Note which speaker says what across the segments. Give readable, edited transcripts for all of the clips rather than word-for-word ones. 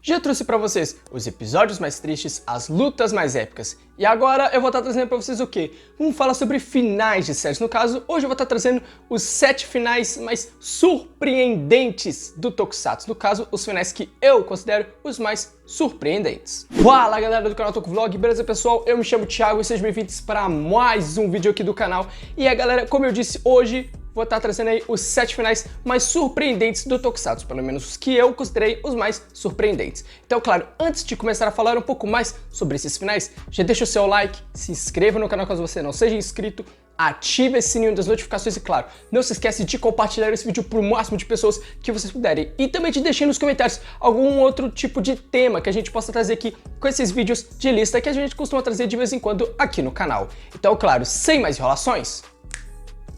Speaker 1: Já trouxe pra vocês os episódios mais tristes, as lutas mais épicas. E agora eu vou estar trazendo pra vocês o quê? Vamos falar sobre finais de séries. No caso, hoje eu vou estar trazendo os 7 finais mais surpreendentes do Tokusatsu. No caso, os finais que eu considero os mais surpreendentes. Fala galera do canal Tokuvlog, beleza pessoal? Eu me chamo Thiago e sejam bem-vindos para mais um vídeo aqui do canal. E aí galera, como eu disse, hoje vou estar trazendo aí os 7 finais mais surpreendentes do Tokusatsu, pelo menos os que eu considerei os mais surpreendentes. Então, claro, antes de começar a falar um pouco mais sobre esses finais, já deixa o seu like, se inscreva no canal caso você não seja inscrito, ative esse sininho das notificações e, claro, não se esquece de compartilhar esse vídeo para o máximo de pessoas que vocês puderem. E também de deixar nos comentários algum outro tipo de tema que a gente possa trazer aqui com esses vídeos de lista que a gente costuma trazer de vez em quando aqui no canal. Então, claro, sem mais enrolações,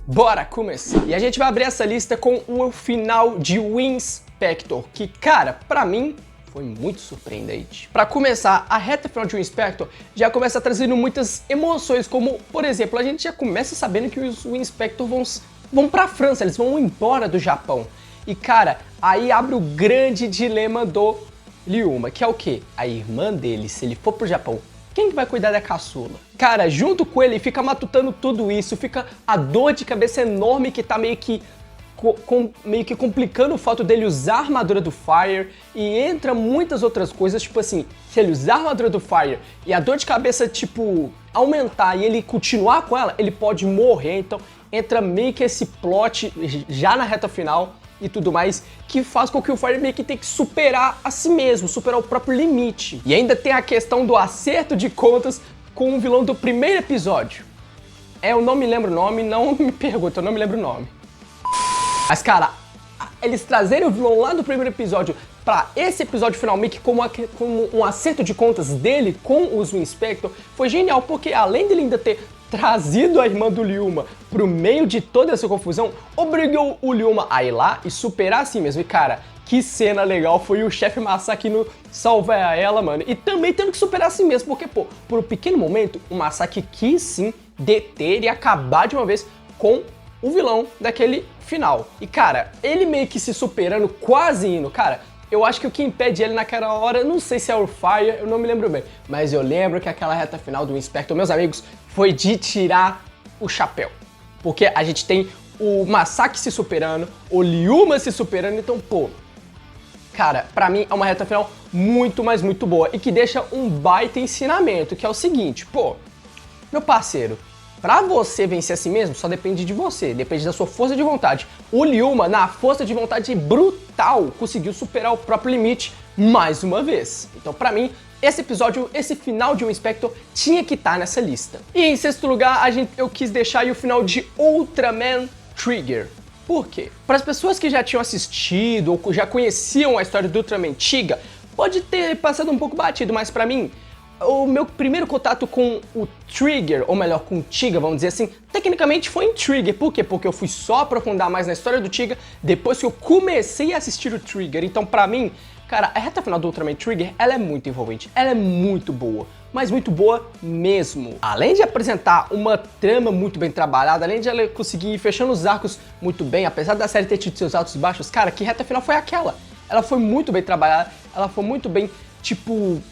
Speaker 1: bora começar! E a gente vai abrir essa lista com o final de Winspector, que, cara, pra mim, foi muito surpreendente. Pra começar, a reta final de Winspector já começa trazendo muitas emoções, como, por exemplo, a gente já começa sabendo que os Winspector vão pra França, eles vão embora do Japão. E, cara, aí abre o grande dilema do Ryuma, que é o quê? A irmã dele, se ele for pro Japão, quem que vai cuidar da caçula? Cara, junto com ele fica matutando tudo isso, fica a dor de cabeça enorme que tá meio que complicando o fato dele usar a armadura do Fire, e entra muitas outras coisas, tipo assim, se ele usar a armadura do Fire e a dor de cabeça, tipo, aumentar e ele continuar com ela, ele pode morrer, então entra meio que esse plot já na reta final e tudo mais, que faz com que o Fire meio que tenha que superar a si mesmo, superar o próprio limite. E ainda tem a questão do acerto de contas com o vilão do primeiro episódio. Eu não me lembro o nome, não me pergunta, eu não me lembro o nome. Mas cara, eles trazerem o vilão lá do primeiro episódio pra esse episódio final meio que como um acerto de contas dele com os Winspector foi genial, porque além dele ainda ter trazido a irmã do Ryuma pro meio de toda essa confusão, obrigou o Ryuma a ir lá e superar assim mesmo. E cara, que cena legal foi o chefe Masaki no salvar ela, mano. E também tendo que superar assim mesmo, porque, pô, por um pequeno momento, o Masaki quis sim deter e acabar de uma vez com o vilão daquele final. E cara, ele meio que se superando, quase indo, cara, eu acho que o que impede ele naquela hora, não sei se é o Fire, eu não me lembro bem, mas eu lembro que aquela reta final do Winspector, meus amigos, foi de tirar o chapéu. Porque a gente tem o Masaki se superando, o Ryuma se superando, então, pô, cara, pra mim é uma reta final muito, mas muito boa e que deixa um baita ensinamento, que é o seguinte, pô, meu parceiro, pra você vencer a si mesmo, só depende de você, depende da sua força de vontade. O Ryuma, na força de vontade brutal, conseguiu superar o próprio limite mais uma vez. Então, pra mim, esse episódio, esse final de Winspector tinha que estar nessa lista. E em sexto lugar, eu quis deixar aí o final de Ultraman Trigger. Por quê? Para as pessoas que já tinham assistido ou já conheciam a história do Ultraman Tiga, pode ter passado um pouco batido, mas pra mim, o meu primeiro contato com o Trigger, ou melhor, com o Tiga, vamos dizer assim, tecnicamente foi em Trigger. Por quê? Porque eu fui só aprofundar mais na história do Tiga depois que eu comecei a assistir o Trigger. Então, pra mim, cara, a reta final do Ultraman Trigger, ela é muito envolvente, ela é muito boa, mas muito boa mesmo. Além de apresentar uma trama muito bem trabalhada, além de ela conseguir ir fechando os arcos muito bem, apesar da série ter tido seus altos e baixos, cara, que reta final foi aquela? Ela foi muito bem trabalhada, ela foi muito bem, tipo,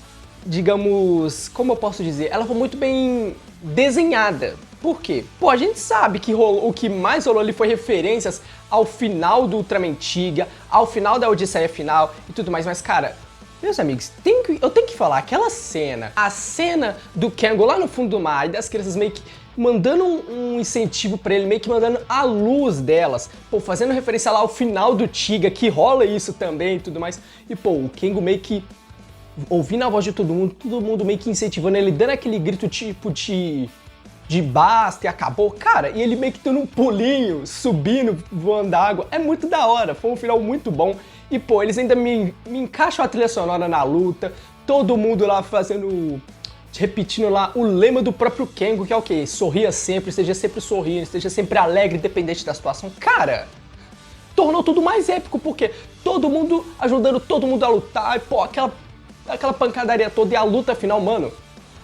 Speaker 1: digamos, como eu posso dizer, ela foi muito bem desenhada. Por quê? Pô, a gente sabe que o que mais rolou ali foi referências ao final do Ultraman Tiga, ao final da Odisseia final e tudo mais, mas cara, meus amigos, eu tenho que falar, aquela cena, a cena do Kengo lá no fundo do mar e das crianças meio que mandando um incentivo pra ele, meio que mandando a luz delas, pô, fazendo referência lá ao final do Tiga, que rola isso também e tudo mais, e pô, o Kengo meio que ouvindo a voz de todo mundo meio que incentivando ele, dando aquele grito tipo de basta e acabou, cara, e ele meio que dando um pulinho, subindo, voando da água, é muito da hora, foi um final muito bom, e pô, eles ainda me encaixam a trilha sonora na luta, todo mundo lá repetindo lá o lema do próprio Kengo, que é o quê? Sorria sempre, esteja sempre sorrindo, esteja sempre alegre, independente da situação, cara, tornou tudo mais épico, porque todo mundo ajudando todo mundo a lutar, e pô, aquela pancadaria toda e a luta final, mano,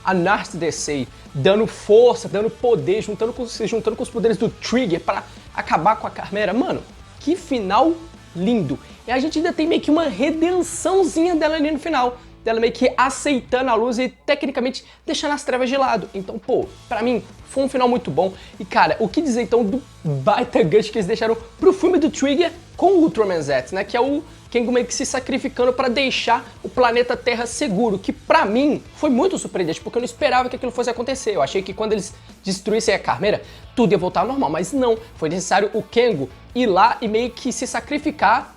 Speaker 1: a Nurse Desei dando força, dando poder, se juntando com os poderes do Trigger pra acabar com a Carmera. Mano, que final lindo. E a gente ainda tem meio que uma redençãozinha dela ali no final. Dela meio que aceitando a luz e tecnicamente deixando as trevas de lado. Então, pô, pra mim, foi um final muito bom. E cara, o que dizer então do baita gancho que eles deixaram pro filme do Trigger com o Ultraman Z, né? Que é o Kengo meio que se sacrificando pra deixar o planeta Terra seguro. Que pra mim foi muito surpreendente, porque eu não esperava que aquilo fosse acontecer. Eu achei que quando eles destruíssem a Carmeira, tudo ia voltar ao normal. Mas não, foi necessário o Kengo ir lá e meio que se sacrificar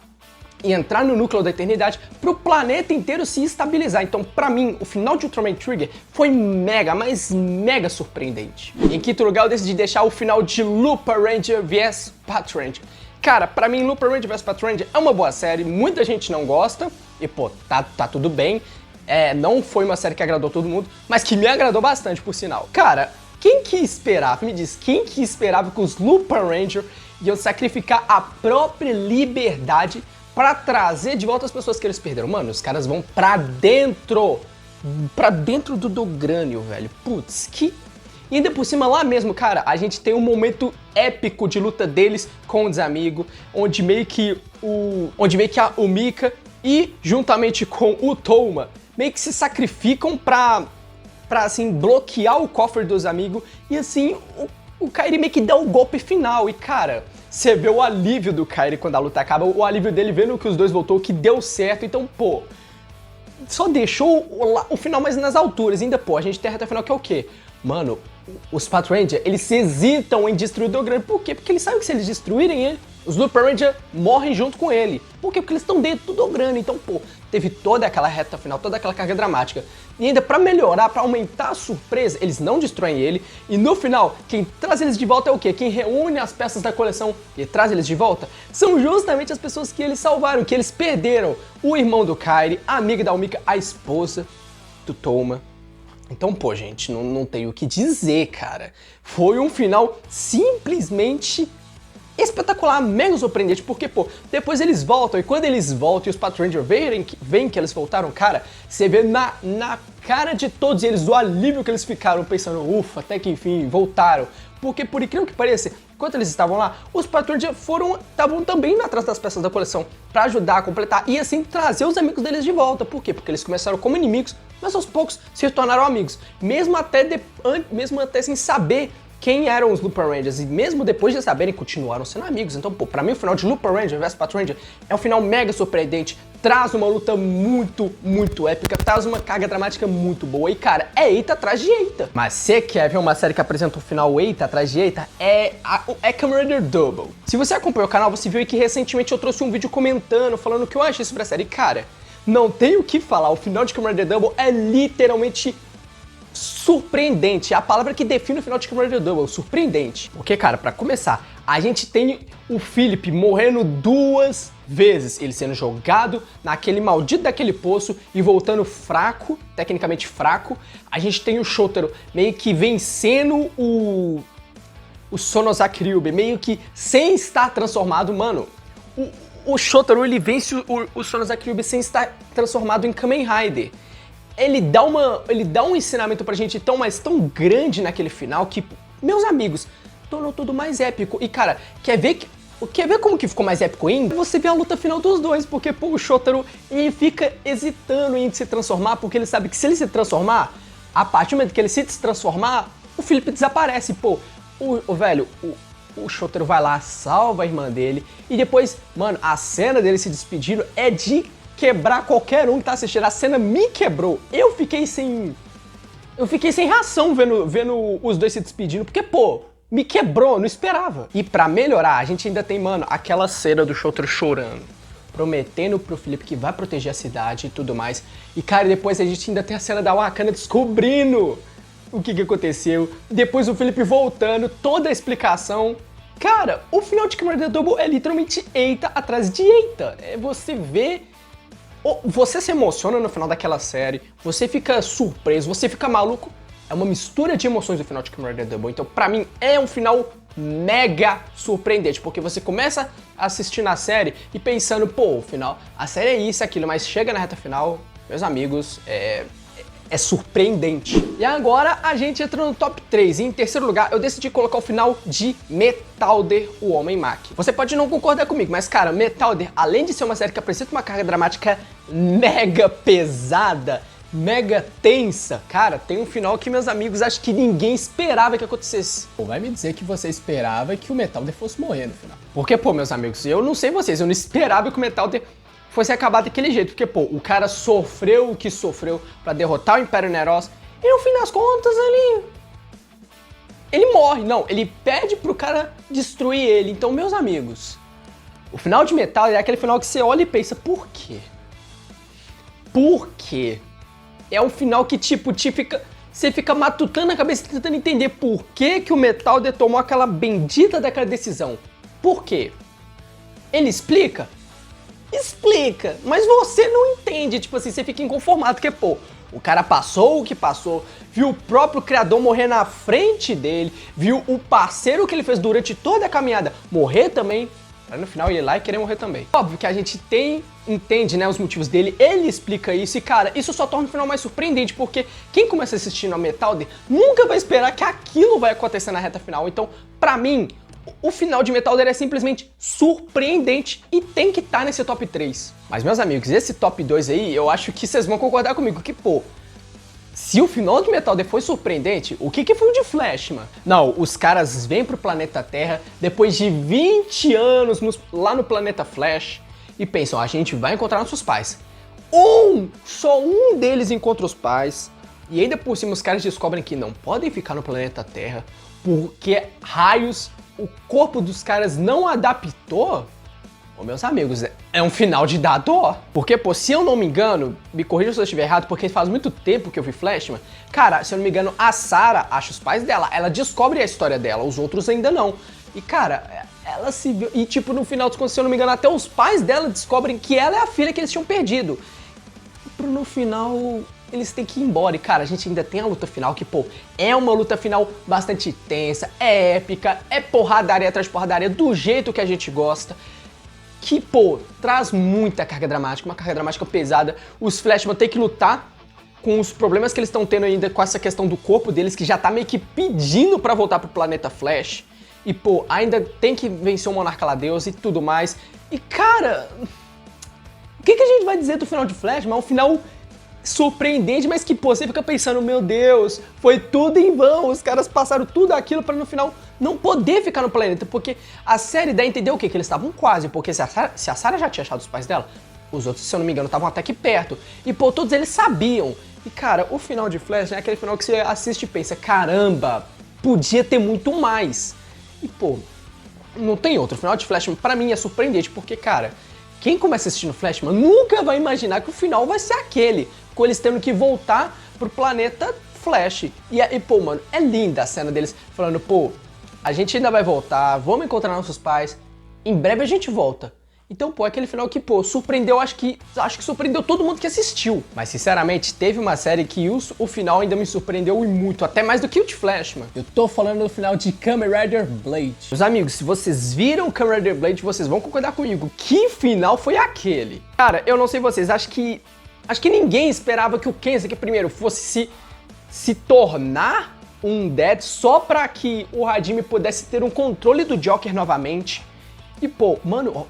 Speaker 1: e entrar no núcleo da eternidade para o planeta inteiro se estabilizar. Então, pra mim, o final de Ultraman Trigger foi mega, mas mega surpreendente. Em quinto lugar, eu decidi deixar o final de Looper Ranger vs Patranger. Cara, pra mim, Looper Ranger vs Patranger é uma boa série, muita gente não gosta, e pô, tá tudo bem. Não foi uma série que agradou todo mundo, mas que me agradou bastante, por sinal. Cara, quem que esperava, me diz, quem que esperava que os Looper Ranger iam sacrificar a própria liberdade pra trazer de volta as pessoas que eles perderam? Mano, os caras vão pra dentro do Dogrânio, velho. Putz, que... E ainda por cima, lá mesmo, cara, a gente tem um momento épico de luta deles com o Desamigo, onde meio que o Mika e, juntamente com o Touma, meio que se sacrificam pra assim, bloquear o cofre dos amigos, e assim, o Kairi meio que dá o golpe final, e cara... Você vê o alívio do Kairi quando a luta acaba, o alívio dele vendo que os dois voltou, que deu certo, então, pô, só deixou o final mais nas alturas. Ainda, pô, a gente tem a reta final que é o quê? Mano, os Patranger, eles se hesitam em destruir o Dogrânio. Por quê? Porque eles sabem que se eles destruírem ele, os Looper Ranger morrem junto com ele. Por quê? Porque eles estão dentro do Dogrânio. Então, pô, teve toda aquela reta final, toda aquela carga dramática. E ainda pra melhorar, pra aumentar a surpresa, eles não destroem ele. E no final, quem traz eles de volta é o quê? Quem reúne as peças da coleção e traz eles de volta são justamente as pessoas que eles salvaram, que eles perderam. O irmão do Kairi, a amiga da Umika, a esposa do Touma. Então, pô, gente, não tem o que dizer, cara. Foi um final simplesmente espetacular, mega surpreendente, porque, pô, depois eles voltam, e quando eles voltam e os Patranger veem que eles voltaram, cara, você vê na cara de todos eles o alívio que eles ficaram, pensando, ufa, até que enfim, voltaram. Porque, por incrível que pareça, enquanto eles estavam lá, os Patranger estavam também atrás das peças da coleção pra ajudar a completar e assim trazer os amigos deles de volta. Por quê? Porque eles começaram como inimigos, mas aos poucos se tornaram amigos, mesmo até sem saber quem eram os Looper Rangers, e mesmo depois de saberem, continuaram sendo amigos. Então, pô, pra mim o final de Looper Ranger vs Patranger é um final mega surpreendente, traz uma luta muito, muito épica, traz uma carga dramática muito boa, e cara, é Eita atrás de Eita. Mas se quer ver uma série que apresenta um final Eita atrás de Eita, é Kamen Rider Double. Se você acompanhou o canal, você viu aí que recentemente eu trouxe um vídeo comentando, falando o que eu achei sobre a série, e cara, não tem o que falar, o final de Kamen Rider Double é literalmente surpreendente, é a palavra que define o final de Kamen Rider Double, surpreendente. Porque, cara, pra começar, a gente tem o Philip morrendo 2 vezes, ele sendo jogado naquele maldito daquele poço e voltando fraco, tecnicamente fraco. A gente tem o Shotaro meio que vencendo o Sonosaki Ryube, meio que sem estar transformado, mano. O Shotaro, ele vence o Sonosaki Ryube sem estar transformado em Kamen Rider. Ele dá um ensinamento pra gente tão grande naquele final que, meus amigos, tornou tudo mais épico. E cara, quer ver como que ficou mais épico ainda? Você vê a luta final dos dois, porque pô, o Shotaro, ele fica hesitando em se transformar, porque ele sabe que se ele se transformar, a partir do momento que ele se transformar, o Philip desaparece, pô. O Shotaro vai lá, salva a irmã dele, e depois, mano, a cena dele se despedindo é de quebrar qualquer um que tá assistindo. A cena me quebrou. Eu fiquei sem reação vendo os dois se despedindo, porque, pô, me quebrou, não esperava. E pra melhorar, a gente ainda tem, mano, aquela cena do Shotaro chorando, prometendo pro Philip que vai proteger a cidade e tudo mais. E, cara, depois a gente ainda tem a cena da Wakana descobrindo o que aconteceu. Depois o Philip voltando, toda a explicação. Cara, o final de Kamen Rider Double é literalmente Eita atrás de Eita. Você vê... Você se emociona no final daquela série, você fica surpreso, você fica maluco. É uma mistura de emoções no final de Kamen Rider Double. Então, pra mim, é um final mega surpreendente, porque você começa assistindo a série e pensando, pô, o final, a série é isso, aquilo, mas chega na reta final, meus amigos, é surpreendente. E agora a gente entra no top 3. E em terceiro lugar, eu decidi colocar o final de Metalder, o Homem-Máquina. Você pode não concordar comigo, mas cara, Metalder, além de ser uma série que apresenta uma carga dramática mega pesada, mega tensa, cara, tem um final que, meus amigos, acho que ninguém esperava que acontecesse.
Speaker 2: Pô, vai me dizer que você esperava que o Metalder fosse morrer no final.
Speaker 1: Porque, pô, meus amigos, eu não sei vocês, eu não esperava que o Metalder fosse acabar daquele jeito, porque, pô, o cara sofreu o que sofreu pra derrotar o Império Neros, e no fim das contas, ele morre. Não, ele pede pro cara destruir ele. Então, meus amigos, o final de Metalder é aquele final que você olha e pensa, por quê? Por quê? É um final que, tipo, você fica matutando na cabeça tentando entender por que que o Metalder tomou aquela bendita daquela decisão. Por quê? Ele explica? Explica, mas você não entende, tipo assim, você fica inconformado, porque, pô, o cara passou o que passou, viu o próprio criador morrer na frente dele, viu o parceiro que ele fez durante toda a caminhada morrer também, pra no final ele ir lá e querer morrer também. Óbvio que a gente entende, né, os motivos dele, ele explica isso e, cara, isso só torna o final mais surpreendente, porque quem começa assistindo a Metalder nunca vai esperar que aquilo vai acontecer na reta final. Então, pra mim, o final de Metalder é simplesmente surpreendente e tem que estar nesse top 3. Mas, meus amigos, esse top 2 aí, eu acho que vocês vão concordar comigo que, pô, se o final de Metalder foi surpreendente, o que foi o de Flash, mano? Não, os caras vêm pro planeta Terra depois de 20 anos lá no planeta Flash e pensam, a gente vai encontrar nossos pais. Só um deles encontra os pais e ainda por cima os caras descobrem que não podem ficar no planeta Terra porque raios o corpo dos caras não adaptou. Ô, meus amigos, é um final de dar dó. Porque, pô, se eu não me engano, me corrija se eu estiver errado, porque faz muito tempo que eu vi Flashman. Cara, se eu não me engano, a Sarah acha os pais dela, ela descobre a história dela, os outros ainda não. E, cara, ela se viu... E, tipo, no final dos contos, se eu não me engano, até os pais dela descobrem que ela é a filha que eles tinham perdido. E no final, eles têm que ir embora. E, cara, a gente ainda tem a luta final que, pô, é uma luta final bastante tensa, é épica, é porradaria atrás de porradaria, do jeito que a gente gosta. Que, pô, traz muita carga dramática, uma carga dramática pesada. Os Flashman têm que lutar com os problemas que eles estão tendo ainda com essa questão do corpo deles, que já tá meio que pedindo pra voltar pro planeta Flash. E, pô, ainda tem que vencer o Monarca lá Deus e tudo mais. E, cara, o que a gente vai dizer do final de Flashman? É um final surpreendente, mas que, pô, você fica pensando, meu Deus, foi tudo em vão, os caras passaram tudo aquilo pra no final não poder ficar no planeta, porque a série dá a entender o quê? Que eles estavam quase, porque se a Sarah já tinha achado os pais dela, os outros, se eu não me engano, estavam até que perto, e, pô, todos eles sabiam. E, cara, o final de Flash é aquele final que você assiste e pensa, caramba, podia ter muito mais. E, pô, não tem outro. O final de Flashman, pra mim, é surpreendente, porque, cara, quem começa assistindo Flashman nunca vai imaginar que o final vai ser aquele, com eles tendo que voltar pro planeta Flash. E pô, mano, é linda a cena deles falando, pô, a gente ainda vai voltar, vamos encontrar nossos pais, em breve a gente volta. Então, pô, é aquele final que, pô, surpreendeu, acho que surpreendeu todo mundo que assistiu. Mas, sinceramente, teve uma série que o final ainda me surpreendeu e muito, até mais do que o de Flash, mano.
Speaker 2: Eu tô falando do final de Kamen Rider Blade.
Speaker 1: Meus amigos, se vocês viram Kamen Rider Blade, vocês vão concordar comigo. Que final foi aquele? Cara, eu não sei vocês, acho que ninguém esperava que o Kensuke primeiro fosse se tornar um Dead só pra que o Hajime pudesse ter um controle do Joker novamente. E, pô, mano,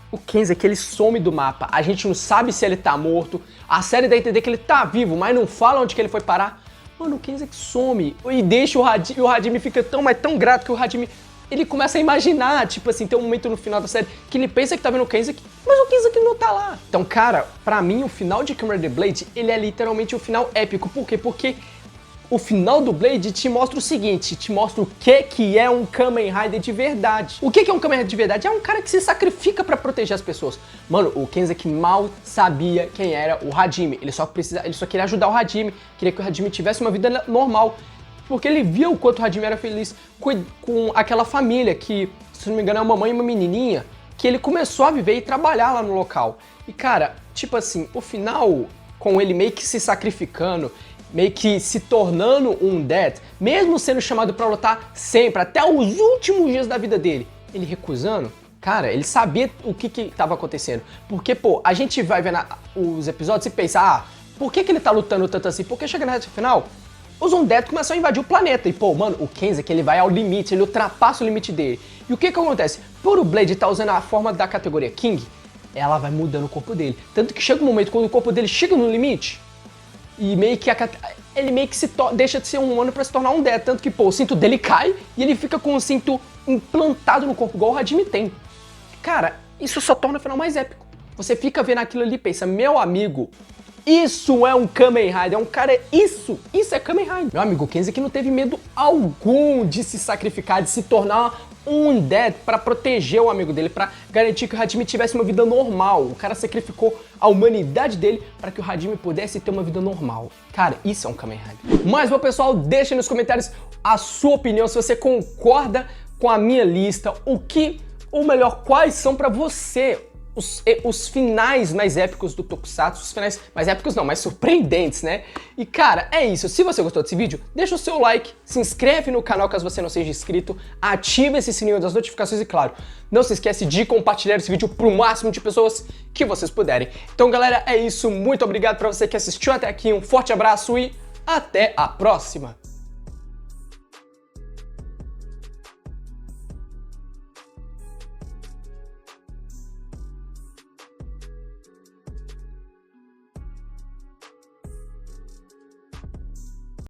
Speaker 1: o Kensuke, ele some do mapa, a gente não sabe se ele tá morto, a série dá a entender que ele tá vivo, mas não fala onde que ele foi parar. Mano, o Kensuke some e deixa o Hajime fica mas tão grato que o Hajime, ele começa a imaginar, tipo assim, tem um momento no final da série que ele pensa que tá vendo o Kensuke, mas o Kensuke não tá lá. Então, cara, pra mim, o final de Kamen Rider Blade, ele é literalmente o final épico. Por quê? Porque o final do Blade te mostra o seguinte, te mostra o que é um Kamen Rider de verdade. O que é um Kamen Rider de verdade? É um cara que se sacrifica pra proteger as pessoas. Mano, o Kensuke mal sabia quem era o Hajime. Ele só queria ajudar o Hajime, queria que o Hajime tivesse uma vida normal. Porque ele via o quanto o Hajime era feliz com aquela família que, se não me engano, é uma mãe e uma menininha, que ele começou a viver e trabalhar lá no local. E, cara, tipo assim, o final, com ele meio que se sacrificando, meio que se tornando um Dead, mesmo sendo chamado pra lutar sempre, até os últimos dias da vida dele, ele recusando, cara, ele sabia o que tava acontecendo. Porque, pô, a gente vai vendo os episódios e pensa, Por que ele tá lutando tanto assim? Porque chega na reta final, os Undead começam a invadir o planeta. E pô, mano, o Kenzek ele vai ao limite, ele ultrapassa o limite dele. E o que acontece? Por o Blade tá usando a forma da categoria King, ela vai mudando o corpo dele. Tanto que chega um momento quando o corpo dele chega no limite, e meio que ele meio que deixa de ser um humano pra se tornar um Undead. Tanto que, pô, o cinto dele cai e ele fica com o cinto implantado no corpo, igual o Hajime tem. Cara, isso só torna o final mais épico. Você fica vendo aquilo ali e pensa, meu amigo, isso é um Kamen Rider, é um cara, isso é Kamen Rider. Meu amigo, o Kenzeki não teve medo algum de se sacrificar, de se tornar um Undead pra proteger o amigo dele, pra garantir que o Hajime tivesse uma vida normal. O cara sacrificou a humanidade dele para que o Hajime pudesse ter uma vida normal. Cara, isso é um Kamen Rider. Mas, meu pessoal, deixa nos comentários a sua opinião, se você concorda com a minha lista, ou melhor, quais são pra você os finais mais épicos do Tokusatsu, os finais mais épicos não, mais surpreendentes, né? E cara, é isso. Se você gostou desse vídeo, deixa o seu like, se inscreve no canal caso você não seja inscrito, ativa esse sininho das notificações e claro, não se esquece de compartilhar esse vídeo pro máximo de pessoas que vocês puderem. Então galera, é isso. Muito obrigado pra você que assistiu até aqui, um forte abraço e até a próxima!